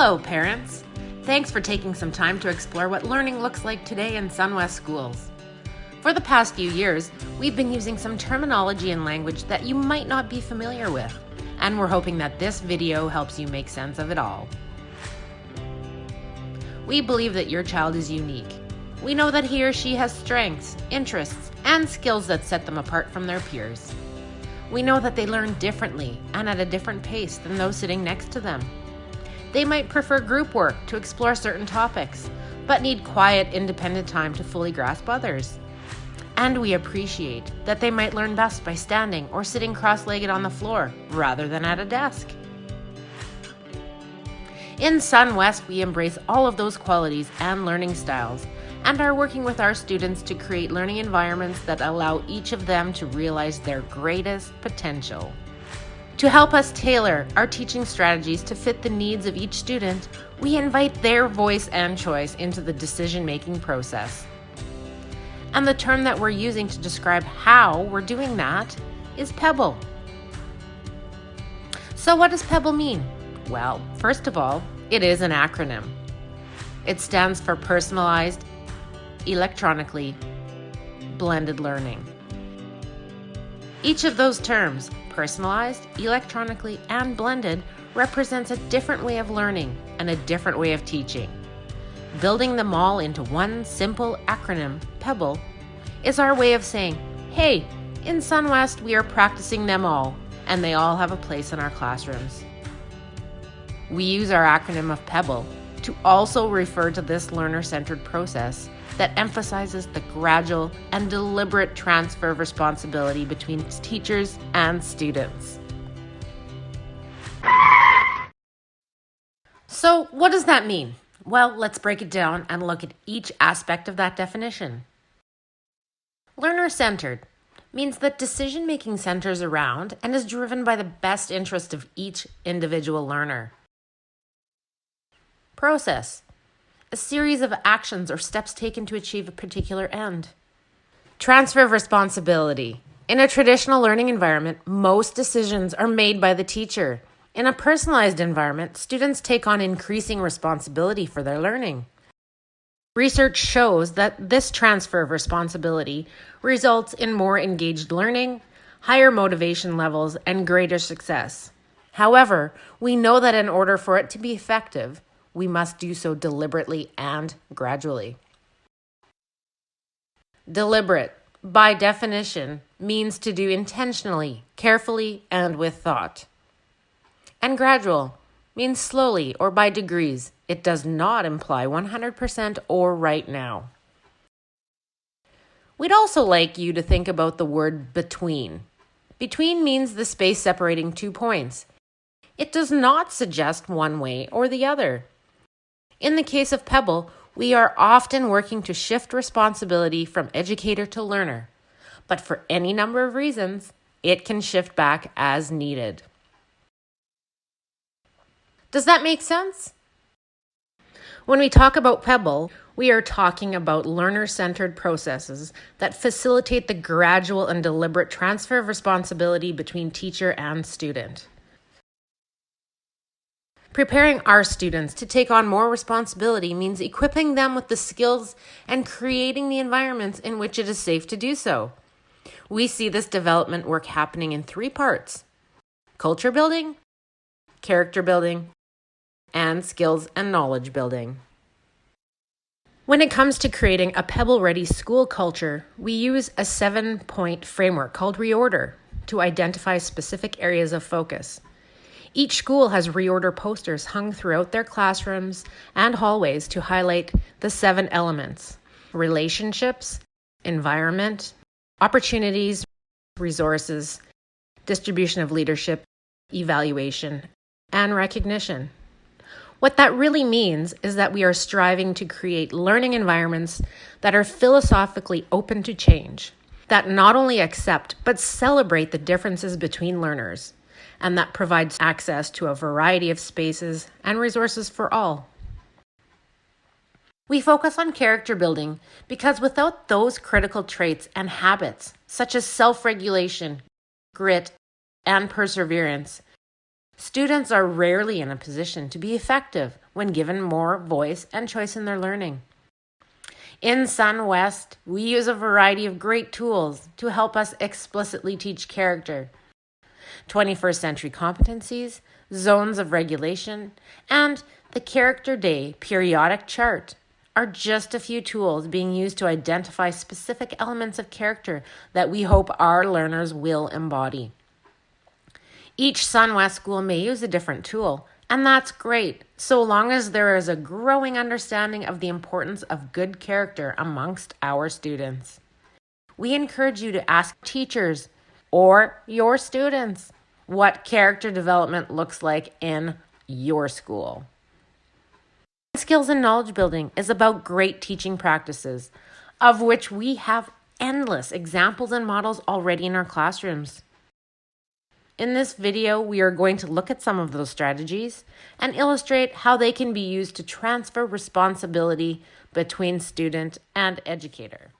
Hello, parents! Thanks for taking some time to explore what learning looks like today in SunWest schools. For the past few years, we've been using some terminology and language that you might not be familiar with, and we're hoping that this video helps you make sense of it all. We believe that your child is unique. We know that he or she has strengths, interests, and skills that set them apart from their peers. We know that they learn differently and at a different pace than those sitting next to them. They might prefer group work to explore certain topics, but need quiet, independent time to fully grasp others. And we appreciate that they might learn best by standing or sitting cross-legged on the floor rather than at a desk. In SunWest, we embrace all of those qualities and learning styles and are working with our students to create learning environments that allow each of them to realize their greatest potential. To help us tailor our teaching strategies to fit the needs of each student, we invite their voice and choice into the decision-making process. And the term that we're using to describe how we're doing that is PeBL. So what does PeBL mean? Well, first of all, it is an acronym. It stands for Personalized, Electronically Blended Learning. Each of those terms, personalized, electronically, and blended, represents a different way of learning and a different way of teaching. Building them all into one simple acronym, PeBL, is our way of saying, hey, in SunWest we are practicing them all, and they all have a place in our classrooms. We use our acronym of PeBL to also refer to this learner-centered process that emphasizes the gradual and deliberate transfer of responsibility between teachers and students. So, what does that mean? Well, let's break it down and look at each aspect of that definition. Learner-centered means that decision-making centers around and is driven by the best interest of each individual learner. Process: a series of actions or steps taken to achieve a particular end. Transfer of responsibility. In a traditional learning environment, most decisions are made by the teacher. In a personalized environment, students take on increasing responsibility for their learning. Research shows that this transfer of responsibility results in more engaged learning, higher motivation levels, and greater success. However, we know that in order for it to be effective, we must do so deliberately and gradually. Deliberate, by definition, means to do intentionally, carefully, and with thought. And gradual means slowly or by degrees. It does not imply 100% or right now. We'd also like you to think about the word between. Between means the space separating 2 points. It does not suggest one way or the other. In the case of PeBL, we are often working to shift responsibility from educator to learner, but for any number of reasons, it can shift back as needed. Does that make sense? When we talk about PeBL, we are talking about learner-centered processes that facilitate the gradual and deliberate transfer of responsibility between teacher and student. Preparing our students to take on more responsibility means equipping them with the skills and creating the environments in which it is safe to do so. We see this development work happening in 3 parts: culture building, character building, and skills and knowledge building. When it comes to creating a PeBL-ready school culture, we use a 7-point framework called Reorder to identify specific areas of focus. Each school has Reorder posters hung throughout their classrooms and hallways to highlight the 7 elements: relationships, environment, opportunities, resources, distribution of leadership, evaluation, and recognition. What that really means is that we are striving to create learning environments that are philosophically open to change, that not only accept but celebrate the differences between learners, and that provides access to a variety of spaces and resources for all. We focus on character building because without those critical traits and habits, such as self-regulation, grit, and perseverance, Students are rarely in a position to be effective when given more voice and choice in their learning. In SunWest, we use a variety of great tools to help us explicitly teach character. 21st century competencies, zones of regulation, and the Character Day periodic chart are just a few tools being used to identify specific elements of character that we hope our learners will embody. Each SunWest school may use a different tool, and that's great, so long as there is a growing understanding of the importance of good character amongst our students. We encourage you to ask teachers or your students what character development looks like in your school. Skills and knowledge building is about great teaching practices, of which we have endless examples and models already in our classrooms. In this video, we are going to look at some of those strategies and illustrate how they can be used to transfer responsibility between student and educator.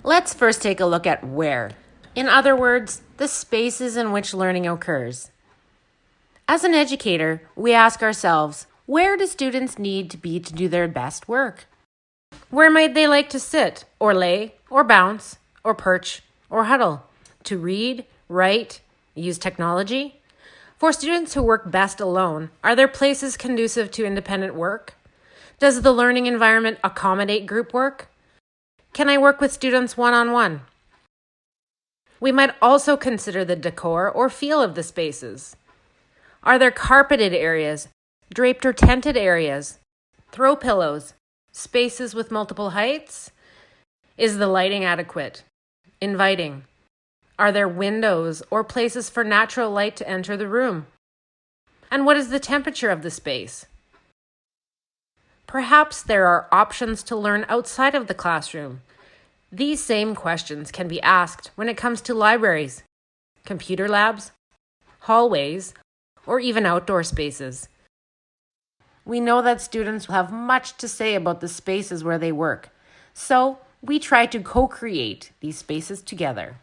Let's first take a look at where. In other words, the spaces in which learning occurs. As an educator, we ask ourselves, where do students need to be to do their best work? Where might they like to sit, or lay, or bounce, or perch, or huddle? To read, write, use technology? For students who work best alone, are there places conducive to independent work? Does the learning environment accommodate group work? Can I work with students one-on-one? We might also consider the decor or feel of the spaces. Are there carpeted areas, draped or tented areas, throw pillows, spaces with multiple heights? Is the lighting adequate? Inviting? Are there windows or places for natural light to enter the room? And what is the temperature of the space? Perhaps there are options to learn outside of the classroom. These same questions can be asked when it comes to libraries, computer labs, hallways, or even outdoor spaces. We know that students will have much to say about the spaces where they work, so we try to co-create these spaces together.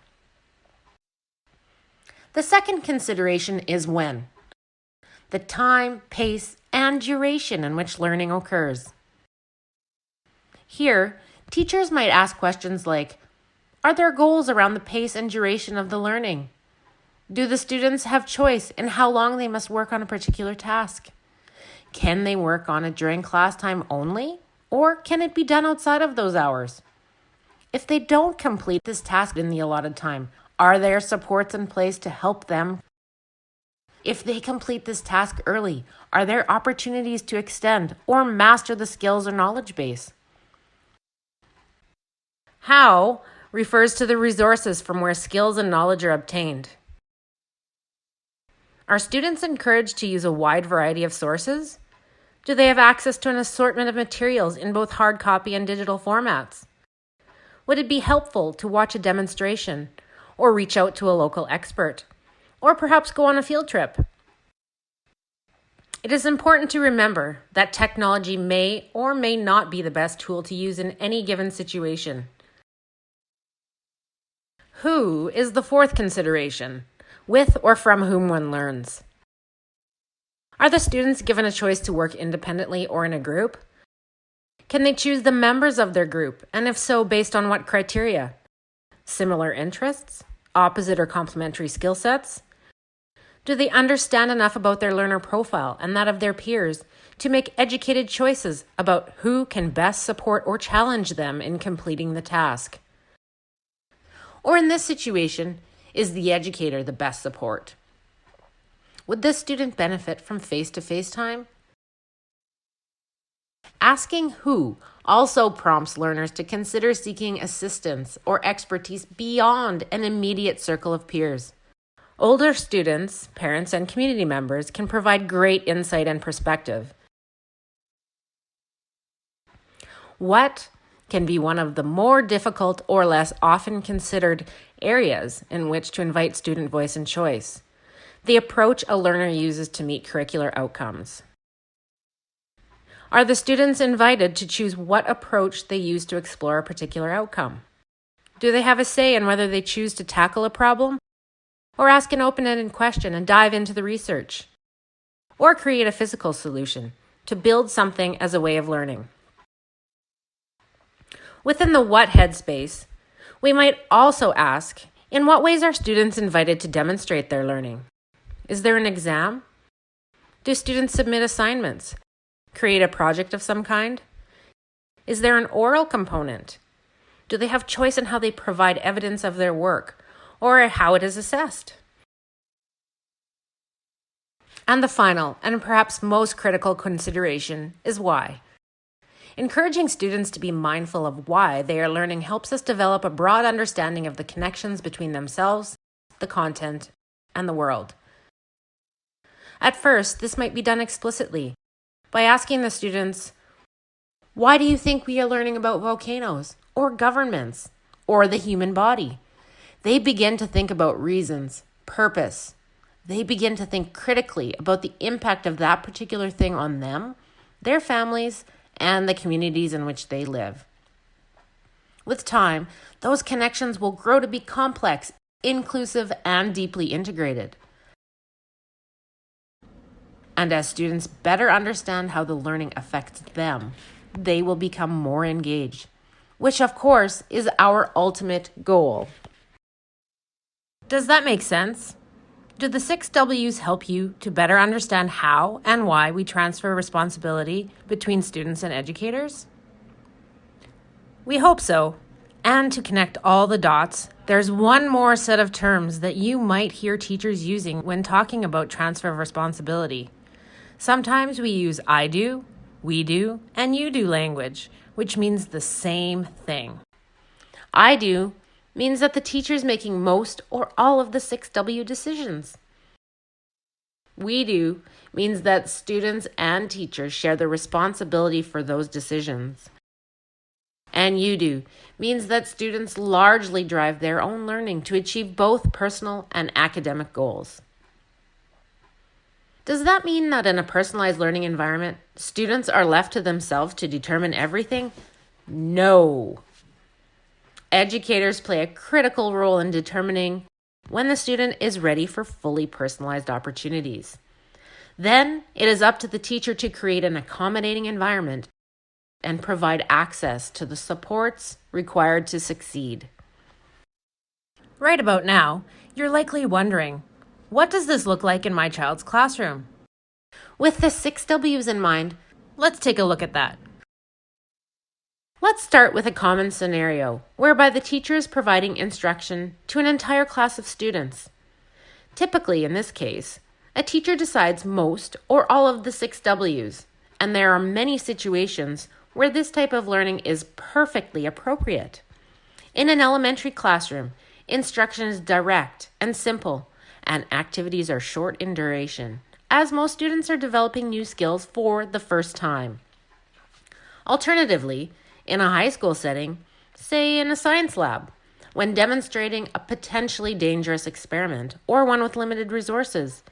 The second consideration is when. The time, pace, and duration in which learning occurs. Here, teachers might ask questions like, are there goals around the pace and duration of the learning? Do the students have choice in how long they must work on a particular task? Can they work on it during class time only, or can it be done outside of those hours? If they don't complete this task in the allotted time, are there supports in place to help them? If they complete this task early, are there opportunities to extend or master the skills or knowledge base? How refers to the resources from where skills and knowledge are obtained. Are students encouraged to use a wide variety of sources? Do they have access to an assortment of materials in both hard copy and digital formats? Would it be helpful to watch a demonstration or reach out to a local expert, or perhaps go on a field trip? It is important to remember that technology may or may not be the best tool to use in any given situation. Who is the fourth consideration, with or from whom one learns. Are the students given a choice to work independently or in a group? Can they choose the members of their group, and if so, based on what criteria? Similar interests? Opposite or complementary skill sets? Do they understand enough about their learner profile and that of their peers to make educated choices about who can best support or challenge them in completing the task? Or in this situation, is the educator the best support? Would this student benefit from face-to-face time? Asking who also prompts learners to consider seeking assistance or expertise beyond an immediate circle of peers. Older students, parents, and community members can provide great insight and perspective. What can be one of the more difficult or less often considered areas in which to invite student voice and choice? The approach a learner uses to meet curricular outcomes. Are the students invited to choose what approach they use to explore a particular outcome? Do they have a say in whether they choose to tackle a problem or ask an open-ended question and dive into the research, or create a physical solution to build something as a way of learning. Within the what headspace, we might also ask, in what ways are students invited to demonstrate their learning? Is there an exam? Do students submit assignments? Create a project of some kind? Is there an oral component? Do they have choice in how they provide evidence of their work or how it is assessed? And the final, and perhaps most critical consideration, is why. Encouraging students to be mindful of why they are learning helps us develop a broad understanding of the connections between themselves, the content, and the world. At first, this might be done explicitly by asking the students, why do you think we are learning about volcanoes, or governments, or the human body? They begin to think about reasons, purpose. They begin to think critically about the impact of that particular thing on them, their families, and the communities in which they live. With time, those connections will grow to be complex, inclusive, and deeply integrated. And as students better understand how the learning affects them, they will become more engaged, which of course is our ultimate goal. Does that make sense? Do the 6 W's help you to better understand how and why we transfer responsibility between students and educators? We hope so. And to connect all the dots, there's one more set of terms that you might hear teachers using when talking about transfer of responsibility. Sometimes we use I do, we do, and you do language, which means the same thing. I do means that the teacher is making most or all of the 6W decisions. We do means that students and teachers share the responsibility for those decisions. And you do means that students largely drive their own learning to achieve both personal and academic goals. Does that mean that in a personalized learning environment, students are left to themselves to determine everything? No. Educators play a critical role in determining when the student is ready for fully personalized opportunities. Then it is up to the teacher to create an accommodating environment and provide access to the supports required to succeed. Right about now, you're likely wondering, what does this look like in my child's classroom? With the 6 W's in mind, let's take a look at that. Let's start with a common scenario whereby the teacher is providing instruction to an entire class of students. Typically, in this case, a teacher decides most or all of the 6 W's, and there are many situations where this type of learning is perfectly appropriate. In an elementary classroom, instruction is direct and simple, and activities are short in duration, as most students are developing new skills for the first time. Alternatively, in a high school setting, say in a science lab, when demonstrating a potentially dangerous experiment or one with limited resources,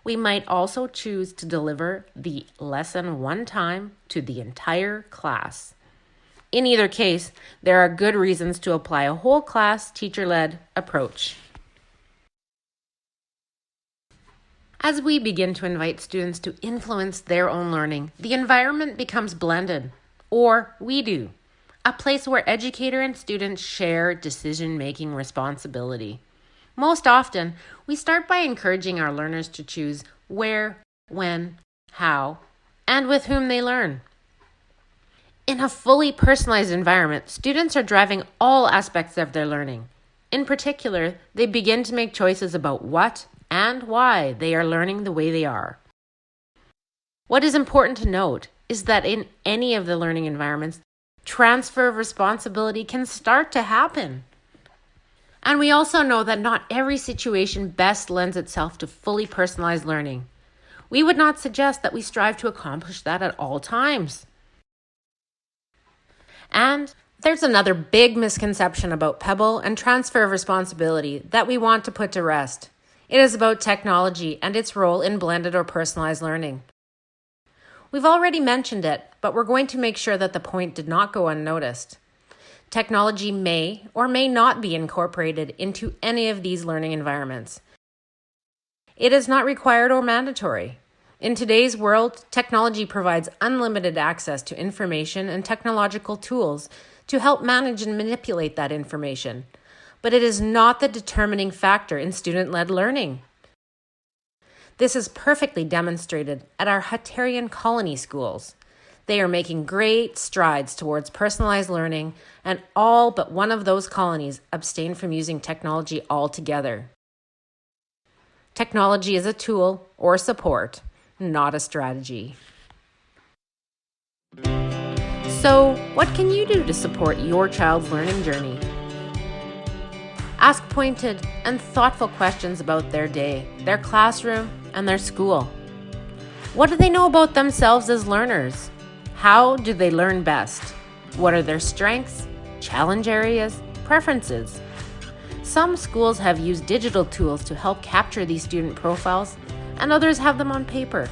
we might also choose to deliver the lesson one time to the entire class. In either case, there are good reasons to apply a whole class teacher-led approach. As we begin to invite students to influence their own learning, the environment becomes blended, or we do, a place where educator and student share decision-making responsibility. Most often, we start by encouraging our learners to choose where, when, how, and with whom they learn. In a fully personalized environment, students are driving all aspects of their learning. In particular, they begin to make choices about what and why they are learning the way they are. What is important to note is that in any of the learning environments, transfer of responsibility can start to happen. And we also know that not every situation best lends itself to fully personalized learning. We would not suggest that we strive to accomplish that at all times. And there's another big misconception about PeBL and transfer of responsibility that we want to put to rest. It is about technology and its role in blended or personalized learning. We've already mentioned it, but we're going to make sure that the point did not go unnoticed. Technology may or may not be incorporated into any of these learning environments. It is not required or mandatory. In today's world, technology provides unlimited access to information and technological tools to help manage and manipulate that information. But it is not the determining factor in student-led learning. This is perfectly demonstrated at our Hunterian colony schools. They are making great strides towards personalized learning, and all but one of those colonies abstain from using technology altogether. Technology is a tool or support, not a strategy. So, what can you do to support your child's learning journey? Ask pointed and thoughtful questions about their day, their classroom, and their school. What do they know about themselves as learners? How do they learn best? What are their strengths, challenge areas, preferences? Some schools have used digital tools to help capture these student profiles, and others have them on paper.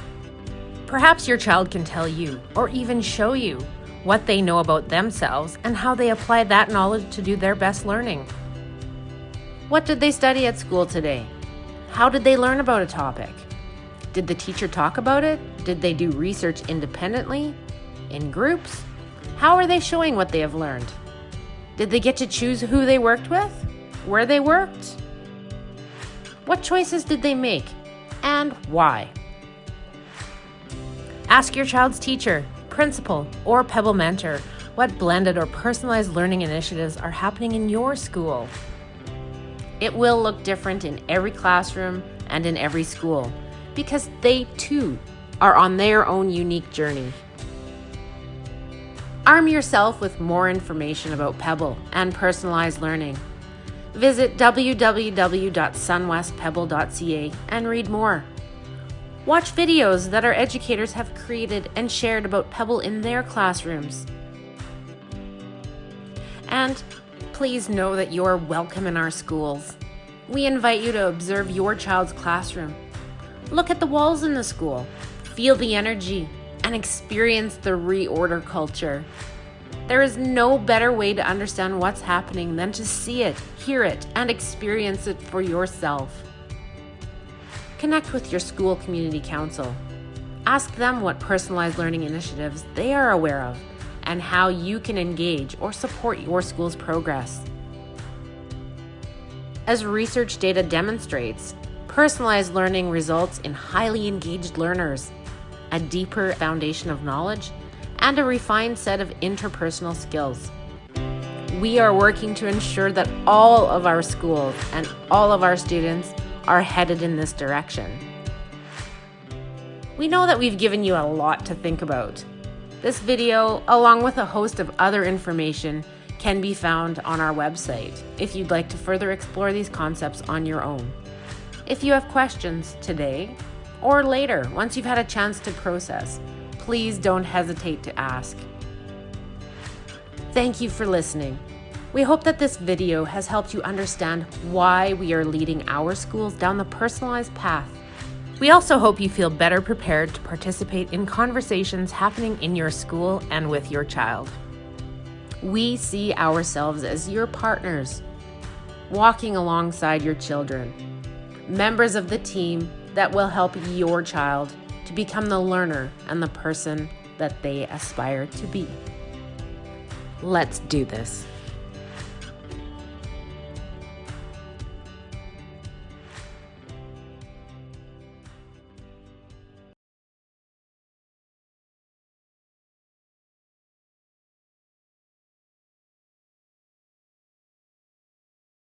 Perhaps your child can tell you, or even show you, what they know about themselves and how they apply that knowledge to do their best learning. What did they study at school today? How did they learn about a topic? Did the teacher talk about it? Did they do research independently? In groups? How are they showing what they have learned? Did they get to choose who they worked with? Where they worked? What choices did they make? And why? Ask your child's teacher, principal, or PeBL mentor what blended or personalized learning initiatives are happening in your school. It will look different in every classroom and in every school because they too are on their own unique journey. Arm yourself with more information about PeBL and personalized learning. Visit www.sunwestpebble.ca and read more. Watch videos that our educators have created and shared about PeBL in their classrooms. And please know that you are welcome in our schools. We invite you to observe your child's classroom. Look at the walls in the school, feel the energy, and experience the reorder culture. There is no better way to understand what's happening than to see it, hear it, and experience it for yourself. Connect with your school community council. Ask them what personalized learning initiatives they are aware of and how you can engage or support your school's progress. As research data demonstrates, personalized learning results in highly engaged learners, a deeper foundation of knowledge, and a refined set of interpersonal skills. We are working to ensure that all of our schools and all of our students are headed in this direction. We know that we've given you a lot to think about. This video, along with a host of other information, can be found on our website if you'd like to further explore these concepts on your own. If you have questions today or later, once you've had a chance to process, please don't hesitate to ask. Thank you for listening. We hope that this video has helped you understand why we are leading our schools down the personalized path. We also hope you feel better prepared to participate in conversations happening in your school and with your child. We see ourselves as your partners, walking alongside your children, members of the team that will help your child to become the learner and the person that they aspire to be. Let's do this.